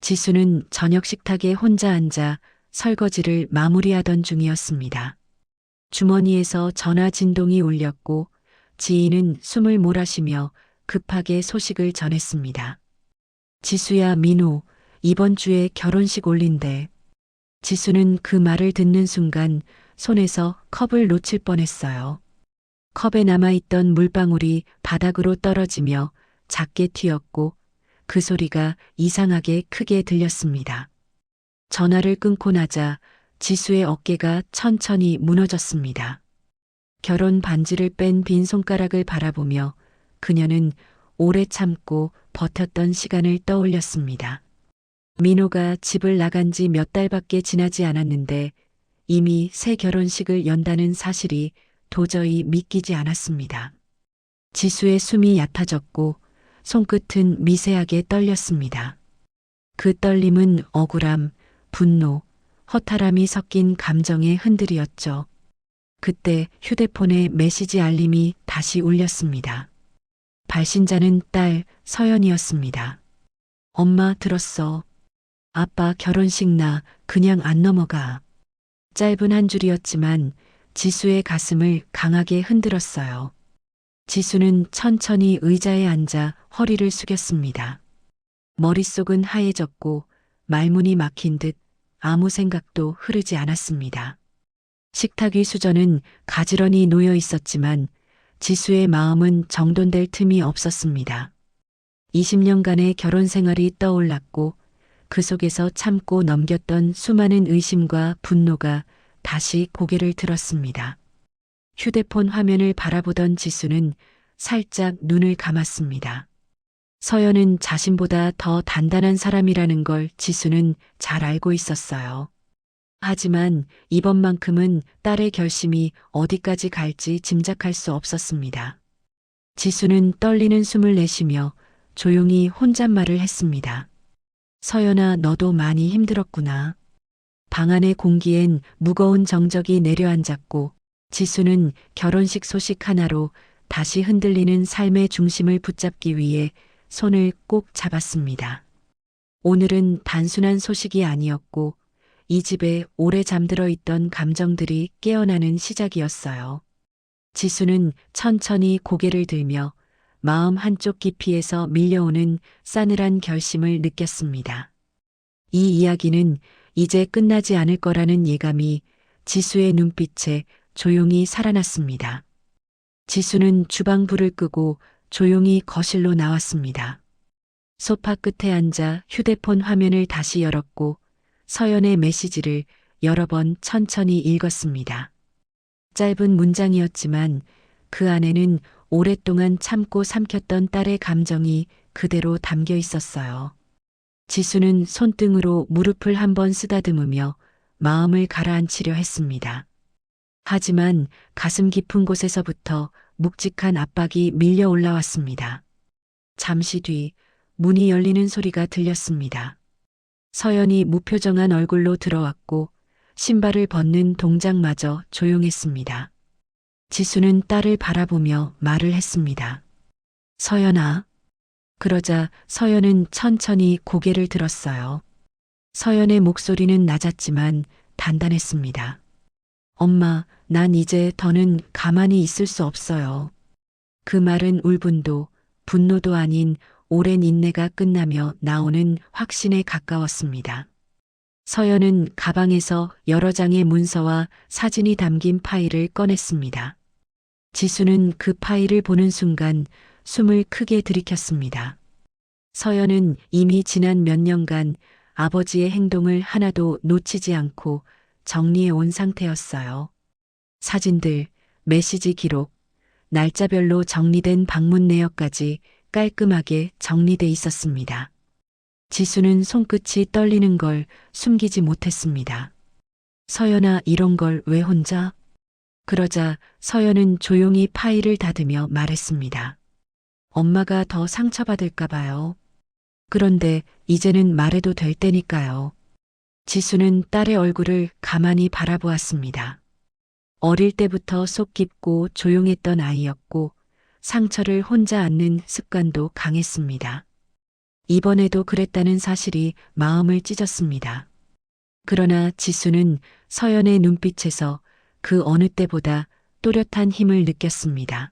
지수는 저녁 식탁에 혼자 앉아 설거지를 마무리하던 중이었습니다. 주머니에서 전화 진동이 울렸고 지인은 숨을 몰아쉬며 급하게 소식을 전했습니다. 지수야, 민호, 이번 주에 결혼식 올린대. 지수는 그 말을 듣는 순간 손에서 컵을 놓칠 뻔했어요. 컵에 남아있던 물방울이 바닥으로 떨어지며 작게 튀었고 그 소리가 이상하게 크게 들렸습니다. 전화를 끊고 나자 지수의 어깨가 천천히 무너졌습니다. 결혼 반지를 뺀 빈 손가락을 바라보며 그녀는 오래 참고 버텼던 시간을 떠올렸습니다. 민호가 집을 나간 지 몇 달밖에 지나지 않았는데 이미 새 결혼식을 연다는 사실이 도저히 믿기지 않았습니다. 지수의 숨이 얕아졌고 손끝은 미세하게 떨렸습니다. 그 떨림은 억울함, 분노, 허탈함이 섞인 감정의 흔들이었죠. 그때 휴대폰에 메시지 알림이 다시 울렸습니다. 발신자는 딸 서연이었습니다. 엄마 들었어. 아빠 결혼식 나 그냥 안 넘어가. 짧은 한 줄이었지만 지수의 가슴을 강하게 흔들었어요. 지수는 천천히 의자에 앉아 허리를 숙였습니다. 머릿속은 하얘졌고 말문이 막힌 듯 아무 생각도 흐르지 않았습니다. 식탁 위 수저는 가지런히 놓여 있었지만 지수의 마음은 정돈될 틈이 없었습니다. 20년간의 결혼 생활이 떠올랐고 그 속에서 참고 넘겼던 수많은 의심과 분노가 다시 고개를 들었습니다. 휴대폰 화면을 바라보던 지수는 살짝 눈을 감았습니다. 서연은 자신보다 더 단단한 사람이라는 걸 지수는 잘 알고 있었어요. 하지만 이번만큼은 딸의 결심이 어디까지 갈지 짐작할 수 없었습니다. 지수는 떨리는 숨을 내쉬며 조용히 혼잣말을 했습니다. 서연아, 너도 많이 힘들었구나. 방 안의 공기엔 무거운 정적이 내려앉았고 지수는 결혼식 소식 하나로 다시 흔들리는 삶의 중심을 붙잡기 위해 손을 꼭 잡았습니다. 오늘은 단순한 소식이 아니었고 이 집에 오래 잠들어 있던 감정들이 깨어나는 시작이었어요. 지수는 천천히 고개를 들며 마음 한쪽 깊이에서 밀려오는 싸늘한 결심을 느꼈습니다. 이 이야기는 이제 끝나지 않을 거라는 예감이 지수의 눈빛에 조용히 살아났습니다. 지수는 주방 불을 끄고 조용히 거실로 나왔습니다. 소파 끝에 앉아 휴대폰 화면을 다시 열었고 서연의 메시지를 여러 번 천천히 읽었습니다. 짧은 문장이었지만 그 안에는 오랫동안 참고 삼켰던 딸의 감정이 그대로 담겨 있었어요. 지수는 손등으로 무릎을 한번 쓰다듬으며 마음을 가라앉히려 했습니다. 하지만 가슴 깊은 곳에서부터 묵직한 압박이 밀려 올라왔습니다. 잠시 뒤 문이 열리는 소리가 들렸습니다. 서연이 무표정한 얼굴로 들어왔고 신발을 벗는 동작마저 조용했습니다. 지수는 딸을 바라보며 말을 했습니다. 서연아. 그러자 서연은 천천히 고개를 들었어요. 서연의 목소리는 낮았지만 단단했습니다. 엄마, 난 이제 더는 가만히 있을 수 없어요. 그 말은 울분도 분노도 아닌 오랜 인내가 끝나며 나오는 확신에 가까웠습니다. 서연은 가방에서 여러 장의 문서와 사진이 담긴 파일을 꺼냈습니다. 지수는 그 파일을 보는 순간 숨을 크게 들이켰습니다. 서연은 이미 지난 몇 년간 아버지의 행동을 하나도 놓치지 않고 정리해 온 상태였어요. 사진들, 메시지 기록, 날짜별로 정리된 방문 내역까지 깔끔하게 정리돼 있었습니다. 지수는 손끝이 떨리는 걸 숨기지 못했습니다. 서연아, 이런 걸 왜 혼자? 그러자 서연은 조용히 파일을 닫으며 말했습니다. 엄마가 더 상처받을까 봐요. 그런데 이제는 말해도 될 때니까요. 지수는 딸의 얼굴을 가만히 바라보았습니다. 어릴 때부터 속 깊고 조용했던 아이였고 상처를 혼자 안는 습관도 강했습니다. 이번에도 그랬다는 사실이 마음을 찢었습니다. 그러나 지수는 서연의 눈빛에서 그 어느 때보다 또렷한 힘을 느꼈습니다.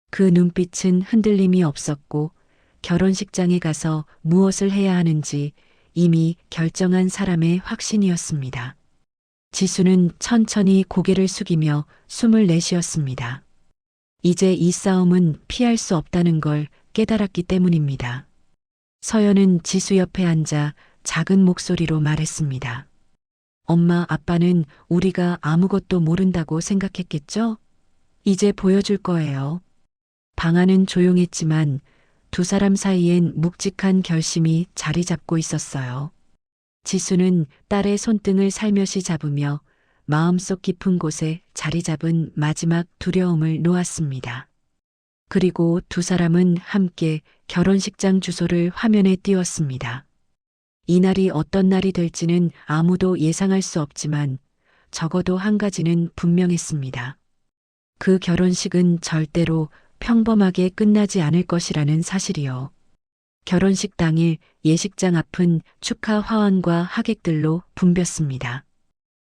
그 눈빛은 흔들림이 없었고 결혼식장에 가서 무엇을 해야 하는지 이미 결정한 사람의 확신이었습니다. 지수는 천천히 고개를 숙이며 숨을 내쉬었습니다. 이제 이 싸움은 피할 수 없다는 걸 깨달았기 때문입니다. 서연은 지수 옆에 앉아 작은 목소리로 말했습니다. 엄마, 아빠는 우리가 아무것도 모른다고 생각했겠죠? 이제 보여줄 거예요. 방 안은 조용했지만 두 사람 사이엔 묵직한 결심이 자리 잡고 있었어요. 지수는 딸의 손등을 살며시 잡으며 마음속 깊은 곳에 자리 잡은 마지막 두려움을 놓았습니다. 그리고 두 사람은 함께 결혼식장 주소를 화면에 띄웠습니다. 이날이 어떤 날이 될지는 아무도 예상할 수 없지만 적어도 한 가지는 분명했습니다. 그 결혼식은 절대로 평범하게 끝나지 않을 것이라는 사실이요. 결혼식 당일 예식장 앞은 축하 화환과 하객들로 붐볐습니다.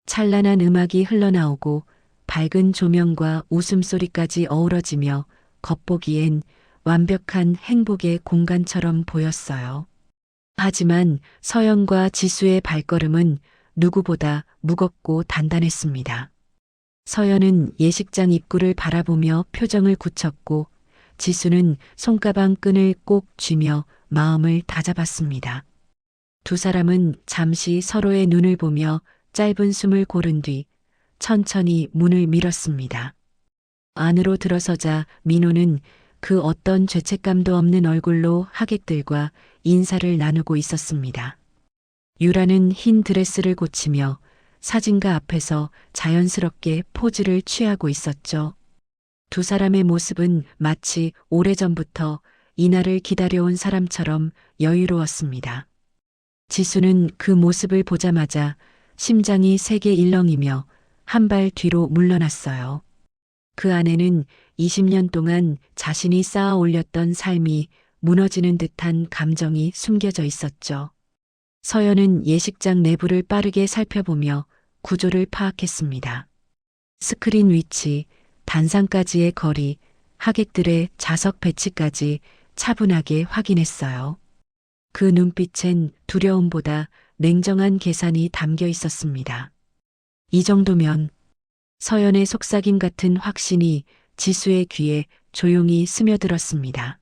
찬란한 음악이 흘러나오고 밝은 조명과 웃음소리까지 어우러지며 겉보기엔 완벽한 행복의 공간처럼 보였어요. 하지만 서연과 지수의 발걸음은 누구보다 무겁고 단단했습니다. 서연은 예식장 입구를 바라보며 표정을 굳혔고 지수는 손가방 끈을 꼭 쥐며 마음을 다잡았습니다. 두 사람은 잠시 서로의 눈을 보며 짧은 숨을 고른 뒤 천천히 문을 밀었습니다. 안으로 들어서자 민호는 그 어떤 죄책감도 없는 얼굴로 하객들과 인사를 나누고 있었습니다. 유라는 흰 드레스를 고치며 사진가 앞에서 자연스럽게 포즈를 취하고 있었죠. 두 사람의 모습은 마치 오래전부터 이날을 기다려온 사람처럼 여유로웠습니다. 지수는 그 모습을 보자마자 심장이 세게 일렁이며 한 발 뒤로 물러났어요. 그 안에는 20년 동안 자신이 쌓아 올렸던 삶이 무너지는 듯한 감정이 숨겨져 있었죠. 서연은 예식장 내부를 빠르게 살펴보며 구조를 파악했습니다. 스크린 위치, 단상까지의 거리, 하객들의 좌석 배치까지 차분하게 확인했어요. 그 눈빛엔 두려움보다 냉정한 계산이 담겨 있었습니다. 이 정도면 서연의 속삭임 같은 확신이 지수의 귀에 조용히 스며들었습니다.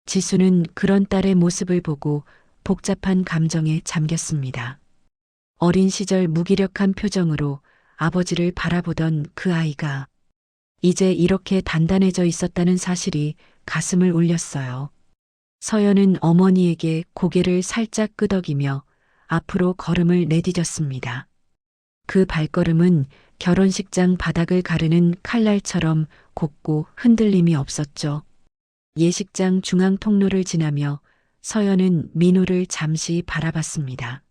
지수는 그런 딸의 모습을 보고 복잡한 감정에 잠겼습니다. 어린 시절 무기력한 표정으로 아버지를 바라보던 그 아이가 이제 이렇게 단단해져 있었다는 사실이 가슴을 울렸어요. 서연은 어머니에게 고개를 살짝 끄덕이며 앞으로 걸음을 내디뎠습니다. 그 발걸음은 결혼식장 바닥을 가르는 칼날처럼 곱고 흔들림이 없었죠. 예식장 중앙 통로를 지나며 서연은 민호를 잠시 바라봤습니다.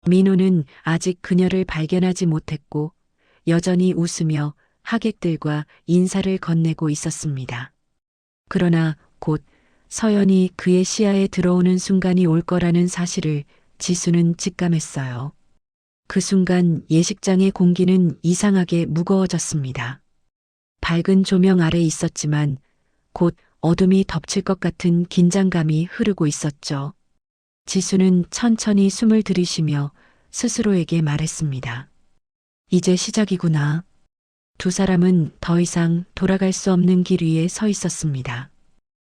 민호는 아직 그녀를 발견하지 못했고 여전히 웃으며 하객들과 인사를 건네고 있었습니다. 그러나 곧 서연이 그의 시야에 들어오는 순간이 올 거라는 사실을 지수는 직감했어요. 그 순간 예식장의 공기는 이상하게 무거워졌습니다. 밝은 조명 아래 있었지만 곧 어둠이 덮칠 것 같은 긴장감이 흐르고 있었죠. 지수는 천천히 숨을 들이쉬며 스스로에게 말했습니다. 이제 시작이구나. 두 사람은 더 이상 돌아갈 수 없는 길 위에 서 있었습니다.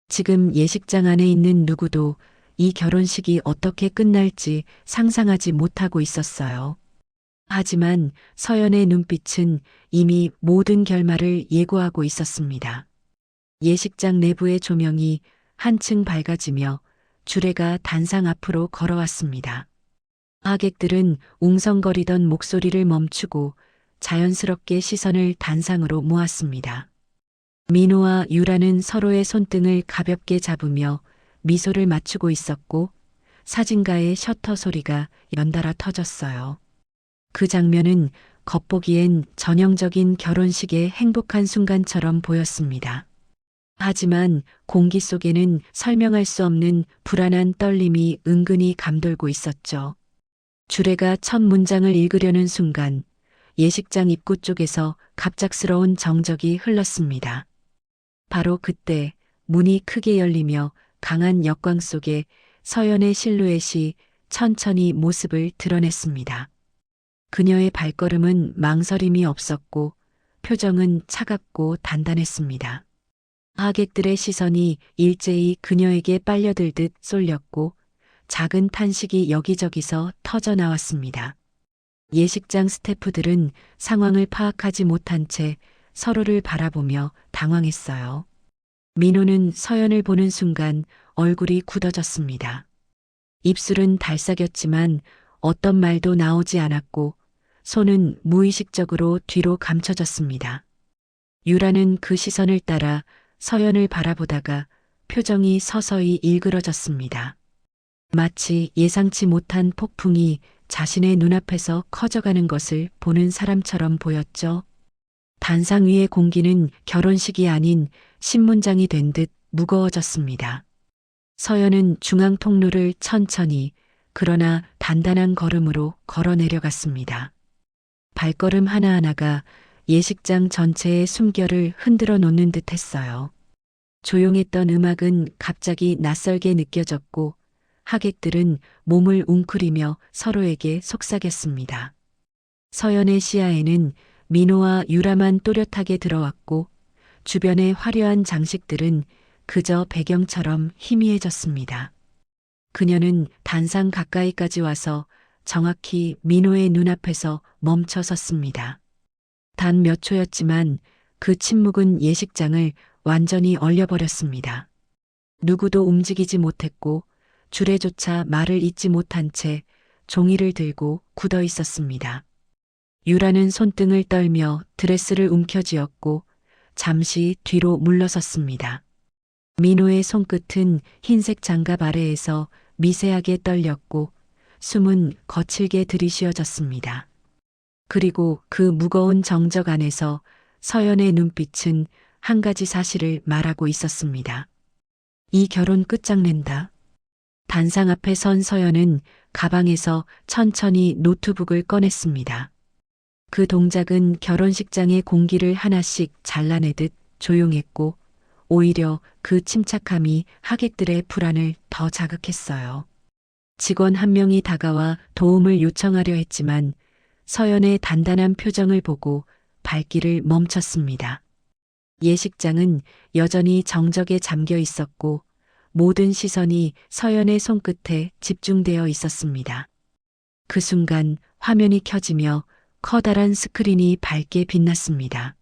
지금 예식장 안에 있는 누구도 이 결혼식이 어떻게 끝날지 상상하지 못하고 있었어요. 하지만 서연의 눈빛은 이미 모든 결말을 예고하고 있었습니다. 예식장 내부의 조명이 한층 밝아지며 주례가 단상 앞으로 걸어왔습니다. 하객들은 웅성거리던 목소리를 멈추고 자연스럽게 시선을 단상으로 모았습니다. 민호와 유라는 서로의 손등을 가볍게 잡으며 미소를 맞추고 있었고 사진가의 셔터 소리가 연달아 터졌어요. 그 장면은 겉보기엔 전형적인 결혼식의 행복한 순간처럼 보였습니다. 하지만 공기 속에는 설명할 수 없는 불안한 떨림이 은근히 감돌고 있었죠. 주례가 첫 문장을 읽으려는 순간 예식장 입구 쪽에서 갑작스러운 정적이 흘렀습니다. 바로 그때 문이 크게 열리며 강한 역광 속에 서연의 실루엣이 천천히 모습을 드러냈습니다. 그녀의 발걸음은 망설임이 없었고 표정은 차갑고 단단했습니다. 하객들의 시선이 일제히 그녀에게 빨려들듯 쏠렸고 작은 탄식이 여기저기서 터져 나왔습니다. 예식장 스태프들은 상황을 파악하지 못한 채 서로를 바라보며 당황했어요. 민호는 서연을 보는 순간 얼굴이 굳어졌습니다. 입술은 달싹였지만 어떤 말도 나오지 않았고 손은 무의식적으로 뒤로 감춰졌습니다. 유라는 그 시선을 따라 서연을 바라보다가 표정이 서서히 일그러졌습니다. 마치 예상치 못한 폭풍이 자신의 눈앞에서 커져가는 것을 보는 사람처럼 보였죠. 단상 위의 공기는 결혼식이 아닌 신문장이 된 듯 무거워졌습니다. 서연은 중앙 통로를 천천히 그러나 단단한 걸음으로 걸어 내려갔습니다. 발걸음 하나하나가 예식장 전체의 숨결을 흔들어 놓는 듯 했어요. 조용했던 음악은 갑자기 낯설게 느껴졌고 하객들은 몸을 웅크리며 서로에게 속삭였습니다. 서연의 시야에는 민호와 유라만 또렷하게 들어왔고 주변의 화려한 장식들은 그저 배경처럼 희미해졌습니다. 그녀는 단상 가까이까지 와서 정확히 민호의 눈앞에서 멈춰 섰습니다. 단 몇 초였지만 그 침묵은 예식장을 완전히 얼려버렸습니다. 누구도 움직이지 못했고 주례조차 말을 잇지 못한 채 종이를 들고 굳어 있었습니다. 유라는 손등을 떨며 드레스를 움켜쥐었고 잠시 뒤로 물러섰습니다. 민호의 손끝은 흰색 장갑 아래에서 미세하게 떨렸고 숨은 거칠게 들이쉬어졌습니다. 그리고 그 무거운 정적 안에서 서연의 눈빛은 한 가지 사실을 말하고 있었습니다. 이 결혼 끝장낸다. 단상 앞에 선 서연은 가방에서 천천히 노트북을 꺼냈습니다. 그 동작은 결혼식장의 공기를 하나씩 잘라내듯 조용했고 오히려 그 침착함이 하객들의 불안을 더 자극했어요. 직원 한 명이 다가와 도움을 요청하려 했지만 서연의 단단한 표정을 보고 발길을 멈췄습니다. 예식장은 여전히 정적에 잠겨 있었고 모든 시선이 서연의 손끝에 집중되어 있었습니다. 그 순간 화면이 켜지며 커다란 스크린이 밝게 빛났습니다.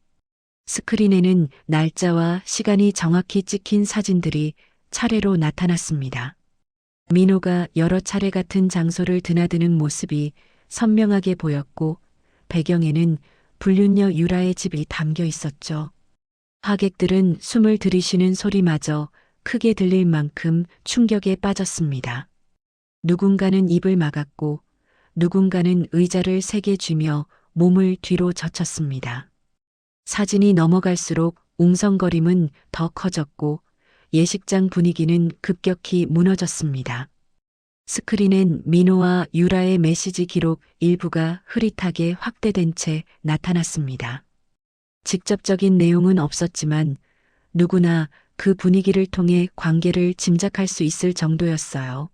스크린에는 날짜와 시간이 정확히 찍힌 사진들이 차례로 나타났습니다. 민호가 여러 차례 같은 장소를 드나드는 모습이 선명하게 보였고 배경에는 불륜녀 유라의 집이 담겨 있었죠. 하객들은 숨을 들이쉬는 소리마저 크게 들릴 만큼 충격에 빠졌습니다. 누군가는 입을 막았고 누군가는 의자를 세게 쥐며 몸을 뒤로 젖혔습니다. 사진이 넘어갈수록 웅성거림은 더 커졌고 예식장 분위기는 급격히 무너졌습니다. 스크린엔 민호와 유라의 메시지 기록 일부가 흐릿하게 확대된 채 나타났습니다. 직접적인 내용은 없었지만 누구나 그 분위기를 통해 관계를 짐작할 수 있을 정도였어요.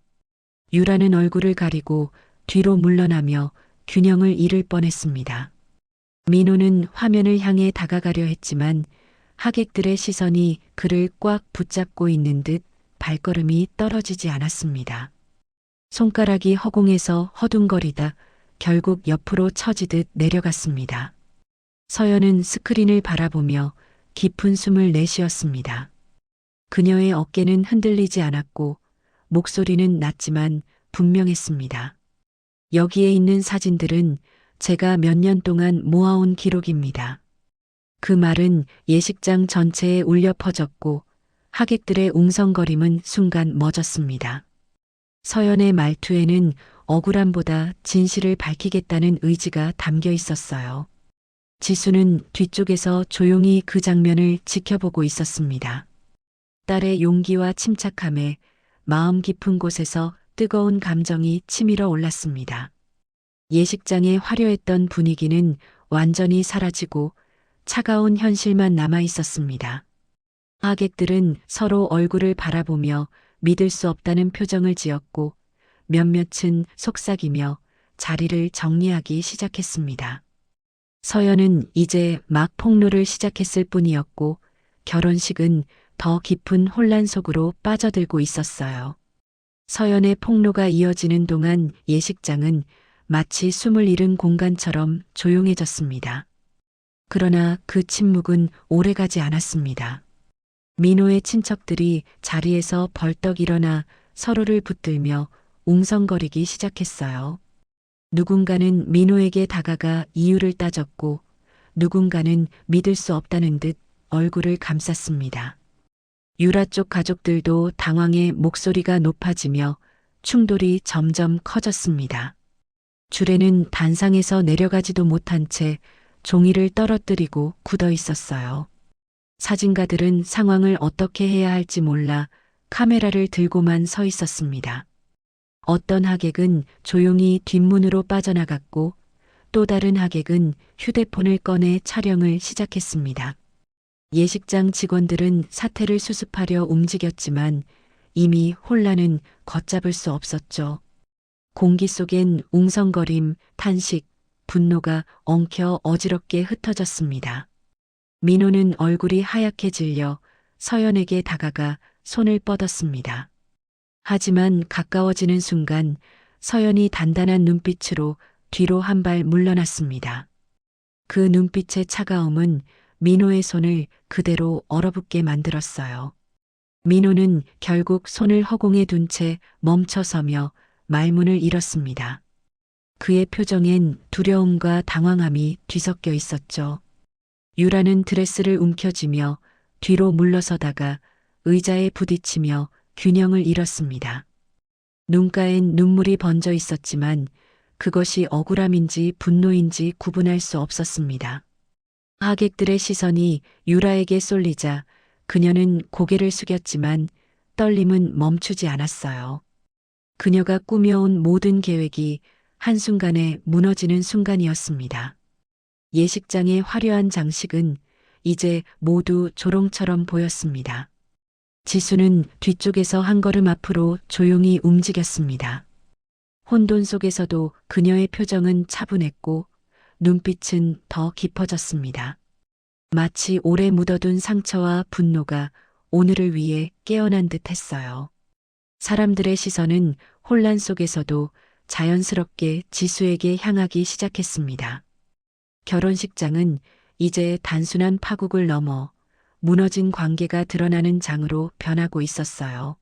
유라는 얼굴을 가리고 뒤로 물러나며 균형을 잃을 뻔했습니다. 민호는 화면을 향해 다가가려 했지만 하객들의 시선이 그를 꽉 붙잡고 있는 듯 발걸음이 떨어지지 않았습니다. 손가락이 허공에서 허둥거리다 결국 옆으로 처지듯 내려갔습니다. 서연은 스크린을 바라보며 깊은 숨을 내쉬었습니다. 그녀의 어깨는 흔들리지 않았고 목소리는 낮지만 분명했습니다. 여기에 있는 사진들은 제가 몇 년 동안 모아온 기록입니다. 그 말은 예식장 전체에 울려 퍼졌고 하객들의 웅성거림은 순간 멎었습니다. 서연의 말투에는 억울함보다 진실을 밝히겠다는 의지가 담겨 있었어요. 지수는 뒤쪽에서 조용히 그 장면을 지켜보고 있었습니다. 딸의 용기와 침착함에 마음 깊은 곳에서 뜨거운 감정이 치밀어 올랐습니다. 예식장의 화려했던 분위기는 완전히 사라지고 차가운 현실만 남아 있었습니다. 하객들은 서로 얼굴을 바라보며 믿을 수 없다는 표정을 지었고 몇몇은 속삭이며 자리를 정리하기 시작했습니다. 서연은 이제 막 폭로를 시작했을 뿐이었고 결혼식은 더 깊은 혼란 속으로 빠져들고 있었어요. 서연의 폭로가 이어지는 동안 예식장은 마치 숨을 잃은 공간처럼 조용해졌습니다. 그러나 그 침묵은 오래가지 않았습니다. 민호의 친척들이 자리에서 벌떡 일어나 서로를 붙들며 웅성거리기 시작했어요. 누군가는 민호에게 다가가 이유를 따졌고 누군가는 믿을 수 없다는 듯 얼굴을 감쌌습니다. 유라 쪽 가족들도 당황해 목소리가 높아지며 충돌이 점점 커졌습니다. 주례는 단상에서 내려가지도 못한 채 종이를 떨어뜨리고 굳어 있었어요. 사진가들은 상황을 어떻게 해야 할지 몰라 카메라를 들고만 서 있었습니다. 어떤 하객은 조용히 뒷문으로 빠져나갔고 또 다른 하객은 휴대폰을 꺼내 촬영을 시작했습니다. 예식장 직원들은 사태를 수습하려 움직였지만 이미 혼란은 걷잡을 수 없었죠. 공기 속엔 웅성거림, 탄식, 분노가 엉켜 어지럽게 흩어졌습니다. 민호는 얼굴이 하얗게 질려 서연에게 다가가 손을 뻗었습니다. 하지만 가까워지는 순간 서연이 단단한 눈빛으로 뒤로 한 발 물러났습니다. 그 눈빛의 차가움은 민호의 손을 그대로 얼어붙게 만들었어요. 민호는 결국 손을 허공에 둔 채 멈춰서며 말문을 잃었습니다. 그의 표정엔 두려움과 당황함이 뒤섞여 있었죠. 유라는 드레스를 움켜쥐며 뒤로 물러서다가 의자에 부딪히며 균형을 잃었습니다. 눈가엔 눈물이 번져 있었지만 그것이 억울함인지 분노인지 구분할 수 없었습니다. 하객들의 시선이 유라에게 쏠리자 그녀는 고개를 숙였지만 떨림은 멈추지 않았어요. 그녀가 꾸며온 모든 계획이 한순간에 무너지는 순간이었습니다. 예식장의 화려한 장식은 이제 모두 조롱처럼 보였습니다. 지수는 뒤쪽에서 한 걸음 앞으로 조용히 움직였습니다. 혼돈 속에서도 그녀의 표정은 차분했고 눈빛은 더 깊어졌습니다. 마치 오래 묻어둔 상처와 분노가 오늘을 위해 깨어난 듯 했어요. 사람들의 시선은 혼란 속에서도 자연스럽게 지수에게 향하기 시작했습니다. 결혼식장은 이제 단순한 파국을 넘어 무너진 관계가 드러나는 장으로 변하고 있었어요.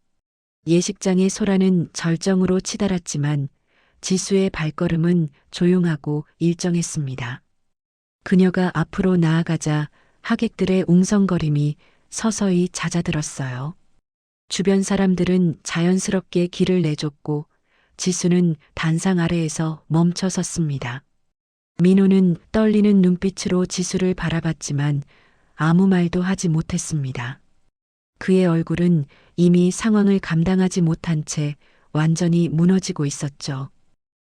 예식장의 소라는 절정으로 치달았지만 지수의 발걸음은 조용하고 일정했습니다. 그녀가 앞으로 나아가자 하객들의 웅성거림이 서서히 잦아들었어요. 주변 사람들은 자연스럽게 길을 내줬고 지수는 단상 아래에서 멈춰 섰습니다. 민호는 떨리는 눈빛으로 지수를 바라봤지만 아무 말도 하지 못했습니다. 그의 얼굴은 이미 상황을 감당하지 못한 채 완전히 무너지고 있었죠.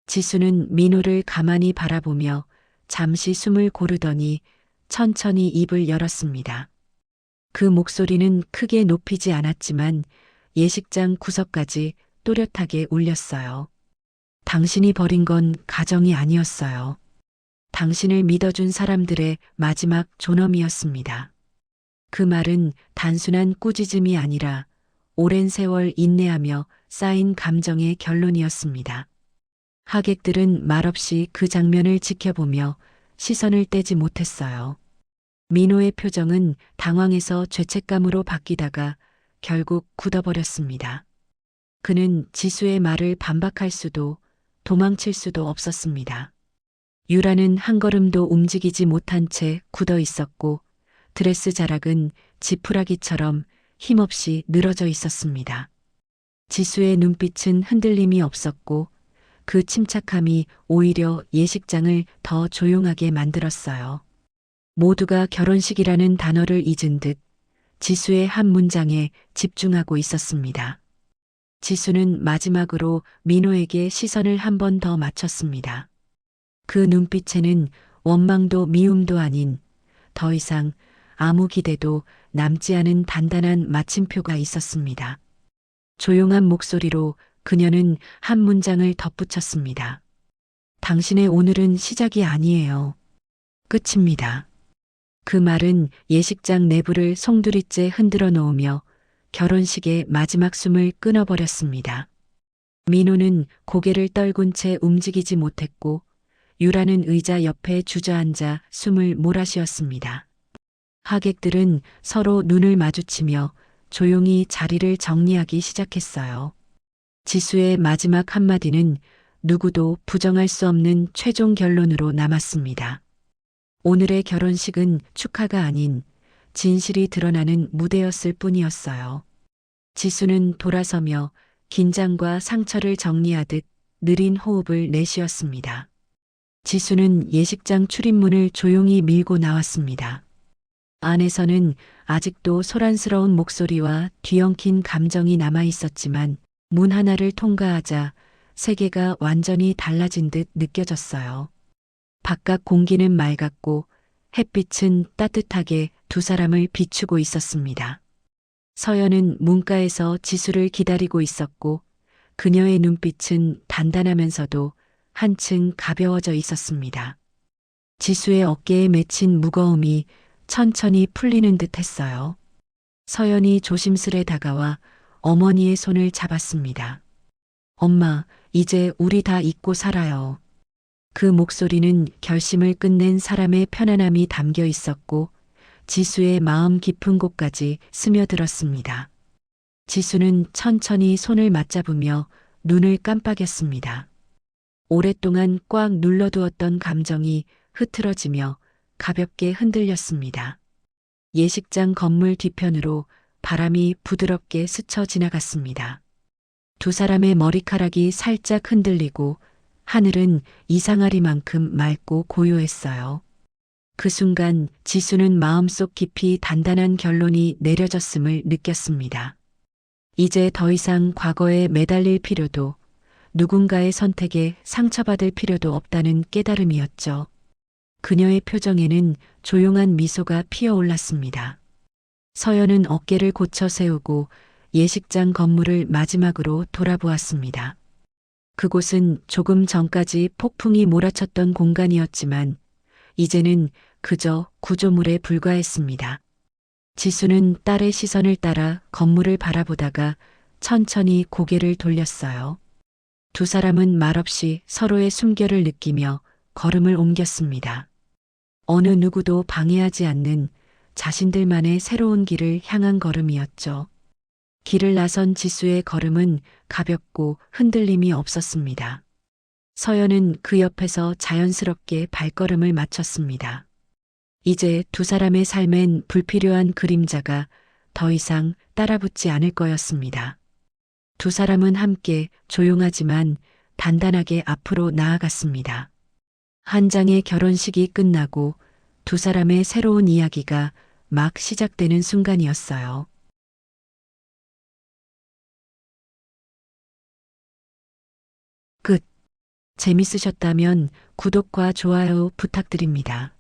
지수는 민호를 가만히 바라보며 잠시 숨을 고르더니 천천히 입을 열었습니다. 그 목소리는 크게 높이지 않았지만 예식장 구석까지 또렷하게 울렸어요. 당신이 버린 건 가정이 아니었어요. 당신을 믿어준 사람들의 마지막 존엄이었습니다. 그 말은 단순한 꾸짖음이 아니라 오랜 세월 인내하며 쌓인 감정의 결론이었습니다. 하객들은 말없이 그 장면을 지켜보며 시선을 떼지 못했어요. 민호의 표정은 당황해서 죄책감으로 바뀌다가 결국 굳어버렸습니다. 그는 지수의 말을 반박할 수도 도망칠 수도 없었습니다. 유라는 한 걸음도 움직이지 못한 채 굳어 있었고 드레스 자락은 지푸라기처럼 힘없이 늘어져 있었습니다. 지수의 눈빛은 흔들림이 없었고 그 침착함이 오히려 예식장을 더 조용하게 만들었어요. 모두가 결혼식이라는 단어를 잊은 듯 지수의 한 문장에 집중하고 있었습니다. 지수는 마지막으로 민호에게 시선을 한 번 더 맞췄습니다. 그 눈빛에는 원망도 미움도 아닌 더 이상 아무 기대도 남지 않은 단단한 마침표가 있었습니다. 조용한 목소리로 그녀는 한 문장을 덧붙였습니다. 당신의 오늘은 시작이 아니에요. 끝입니다. 그 말은 예식장 내부를 송두리째 흔들어 놓으며 결혼식의 마지막 숨을 끊어버렸습니다. 민호는 고개를 떨군 채 움직이지 못했고 유라는 의자 옆에 주저앉아 숨을 몰아쉬었습니다. 하객들은 서로 눈을 마주치며 조용히 자리를 정리하기 시작했어요. 지수의 마지막 한마디는 누구도 부정할 수 없는 최종 결론으로 남았습니다. 오늘의 결혼식은 축하가 아닌 진실이 드러나는 무대였을 뿐이었어요. 지수는 돌아서며 긴장과 상처를 정리하듯 느린 호흡을 내쉬었습니다. 지수는 예식장 출입문을 조용히 밀고 나왔습니다. 안에서는 아직도 소란스러운 목소리와 뒤엉킨 감정이 남아 있었지만 문 하나를 통과하자 세계가 완전히 달라진 듯 느껴졌어요. 바깥 공기는 맑았고 햇빛은 따뜻하게 두 사람을 비추고 있었습니다. 서연은 문가에서 지수를 기다리고 있었고 그녀의 눈빛은 단단하면서도 한층 가벼워져 있었습니다. 지수의 어깨에 맺힌 무거움이 천천히 풀리는 듯 했어요. 서연이 조심스레 다가와 어머니의 손을 잡았습니다. 엄마, 이제 우리 다 잊고 살아요. 그 목소리는 결심을 끝낸 사람의 편안함이 담겨 있었고 지수의 마음 깊은 곳까지 스며들었습니다. 지수는 천천히 손을 맞잡으며 눈을 깜빡였습니다. 오랫동안 꽉 눌러두었던 감정이 흐트러지며 가볍게 흔들렸습니다. 예식장 건물 뒤편으로 바람이 부드럽게 스쳐 지나갔습니다. 두 사람의 머리카락이 살짝 흔들리고 하늘은 이상하리만큼 맑고 고요했어요. 그 순간 지수는 마음속 깊이 단단한 결론이 내려졌음을 느꼈습니다. 이제 더 이상 과거에 매달릴 필요도 누군가의 선택에 상처받을 필요도 없다는 깨달음이었죠. 그녀의 표정에는 조용한 미소가 피어올랐습니다. 서연은 어깨를 고쳐 세우고 예식장 건물을 마지막으로 돌아보았습니다. 그곳은 조금 전까지 폭풍이 몰아쳤던 공간이었지만 이제는 그저 구조물에 불과했습니다. 지수는 딸의 시선을 따라 건물을 바라보다가 천천히 고개를 돌렸어요. 두 사람은 말없이 서로의 숨결을 느끼며 걸음을 옮겼습니다. 어느 누구도 방해하지 않는 자신들만의 새로운 길을 향한 걸음이었죠. 길을 나선 지수의 걸음은 가볍고 흔들림이 없었습니다. 서연은 그 옆에서 자연스럽게 발걸음을 맞췄습니다. 이제 두 사람의 삶엔 불필요한 그림자가 더 이상 따라붙지 않을 거였습니다. 두 사람은 함께 조용하지만 단단하게 앞으로 나아갔습니다. 한 장의 결혼식이 끝나고 두 사람의 새로운 이야기가 막 시작되는 순간이었어요. 끝. 재밌으셨다면 구독과 좋아요 부탁드립니다.